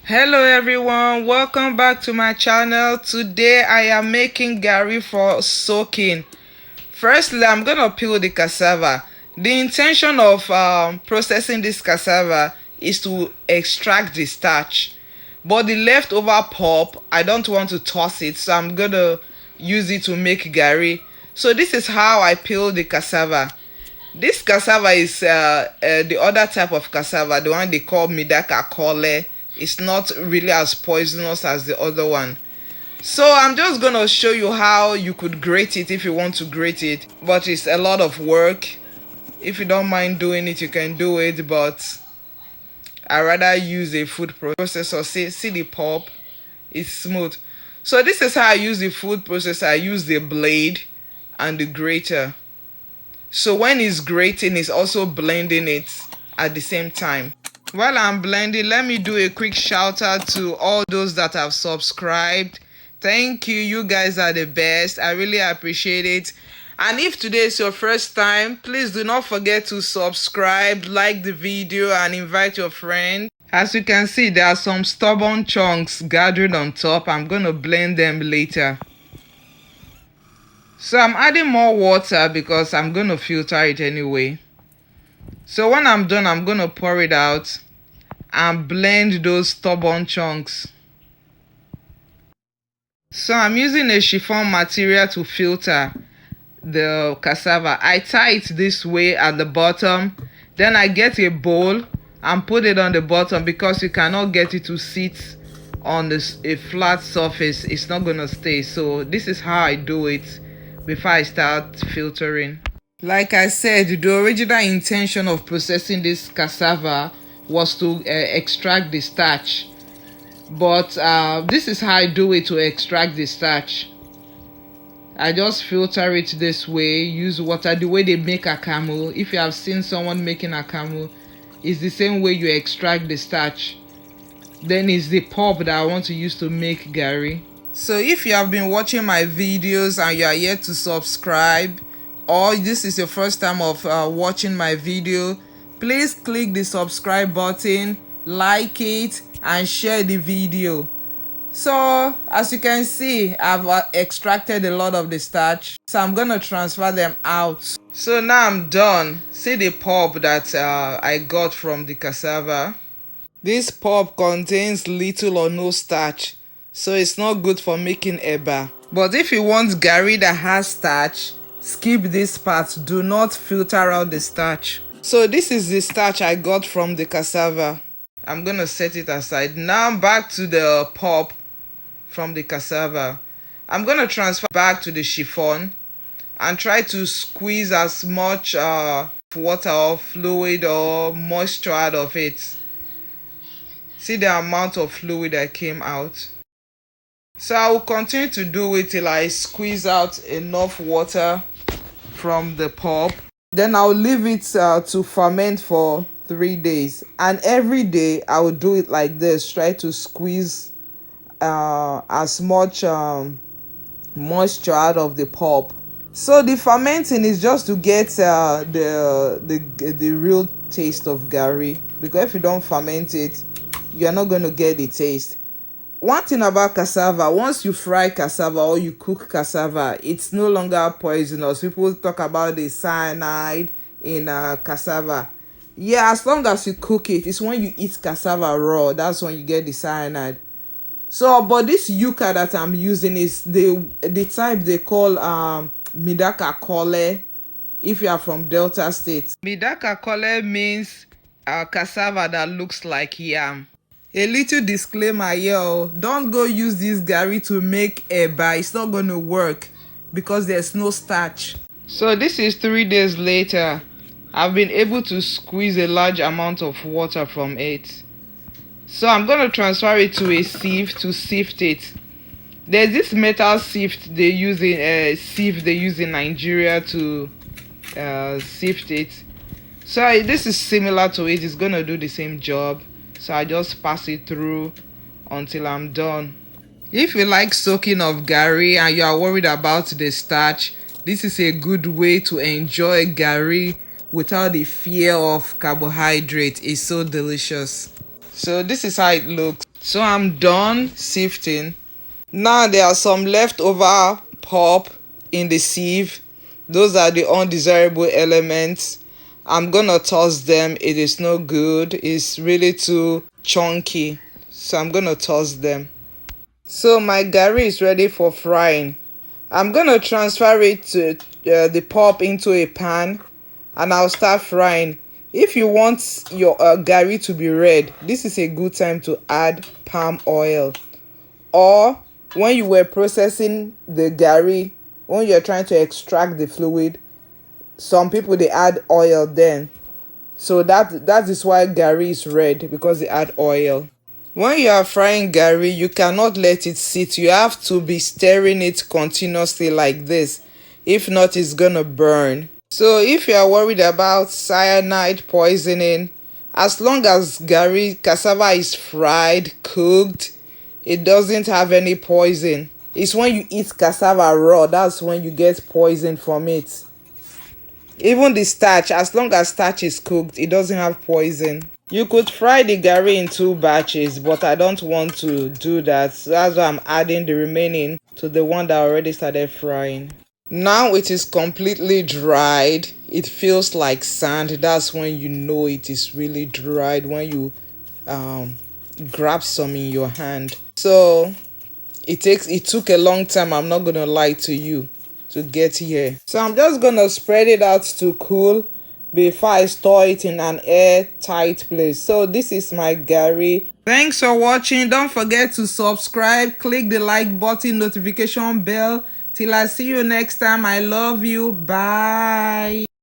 Hello everyone, welcome back to my channel. Today I am making garri for soaking. Firstly, I'm gonna peel the cassava. The intention of processing this cassava is to extract the starch, but the leftover pulp I don't want to toss it, so I'm gonna use it to make garri. So this is how I peel the cassava. This cassava is the other type of cassava, the one they call midaka kole. It's not really as poisonous as the other one. So I'm just gonna show you how you could grate it if you want to grate it, but it's a lot of work. If you don't mind doing it, you can do it, but I rather use a food processor. See the pulp, it's smooth. So this is how I use the food processor. I use the blade and the grater. So when it's grating, it's also blending it at the same time. While I'm blending, let me do a quick shout out to all those that have subscribed. Thank you, you guys are the best. I really appreciate it. And if today is your first time, please do not forget to subscribe, like the video, and invite your friend. As you can see, there are some stubborn chunks gathered on top. I'm gonna blend them later. So I'm adding more water because I'm gonna filter it anyway. So when I'm done, I'm gonna pour it out and blend those stubborn chunks. So I'm using a chiffon material to filter the cassava. I tie it this way at the bottom, then I get a bowl and put it on the bottom because you cannot get it to sit on a flat surface. It's not gonna stay. So this is how I do it before I start filtering. Like I said, the original intention of processing this cassava was to extract the starch, but this is how I do it to extract the starch. I just filter it this way, use water the way they make akamu. If you have seen someone making akamu, it's the same way you extract the starch. Then it's the pulp that I want to use to make garri. So if you have been watching my videos and you are yet to subscribe, or this is your first time of watching my video, please click the subscribe button, like it, and share the video. So as you can see, I've extracted a lot of the starch, so I'm gonna transfer them out. So now I'm done. See the pulp that I got from the cassava. This pulp contains little or no starch, so it's not good for making eba. But if you want garri that has starch, skip this part. Do not filter out the starch. So this is the starch I got from the cassava. I'm gonna set it aside. Now back to the pulp from the cassava. I'm gonna transfer back to the chiffon and try to squeeze as much water or fluid or moisture out of it. See the amount of fluid that came out. So I will continue to do it till I squeeze out enough water from the pulp. Then I'll leave it to ferment for 3 days, and every day I will do it like this. Try to squeeze as much moisture out of the pulp. So the fermenting is just to get the real taste of garri, because if you don't ferment it, you're not going to get the taste. One thing about cassava, once you fry cassava or you cook cassava, it's no longer poisonous. People talk about the cyanide in cassava. Yeah, as long as you cook it, it's when you eat cassava raw, that's when you get the cyanide. So but this yuca that I'm using is the type they call midaka kole. If you are from Delta State, midaka kole means cassava that looks like yam. A little disclaimer here, don't go use this garri to make eba. It's not going to work because there's no starch. So this is 3 days later. I've been able to squeeze a large amount of water from it. So I'm going to transfer it to a sieve to sift it. There's this metal sift they use in Nigeria to sift it. So this is similar to it. It's going to do the same job. So I just pass it through until I'm done. If you like soaking of garri and you are worried about the starch, this is a good way to enjoy garri without the fear of carbohydrate. It's so delicious. So this is how it looks. So I'm done sifting. Now there are some leftover pulp in the sieve. Those are the undesirable elements. I'm gonna toss them. It is no good. It's really too chunky, so I'm gonna toss them. So my garri is ready for frying. I'm gonna transfer it to the pulp into a pan, and I'll start frying. If you want your garri to be red, this is a good time to add palm oil. Or when you were processing the garri, when you're trying to extract the fluid, some people they add oil then. So that is why garri is red, because they add oil. When you are frying garri, you cannot let it sit. You have to be stirring it continuously like this. If not, it's gonna burn. So if you are worried about cyanide poisoning, as long as garri cassava is fried, cooked, it doesn't have any poison. It's when you eat cassava raw, that's when you get poison from it. Even the starch, as long as starch is cooked, it doesn't have poison. You could fry the garri in 2 batches, but I don't want to do that. So that's why I'm adding the remaining to the one that already started frying. Now it is completely dried. It feels like sand. That's when you know it is really dried, when you grab some in your hand. So it took a long time, I'm not gonna lie to you, to get here. So I'm just gonna spread it out to cool before I store it in an airtight place. So this is my garri. Thanks for watching. Don't forget to subscribe, click the like button, notification bell. Till I see you next time, I love you. Bye.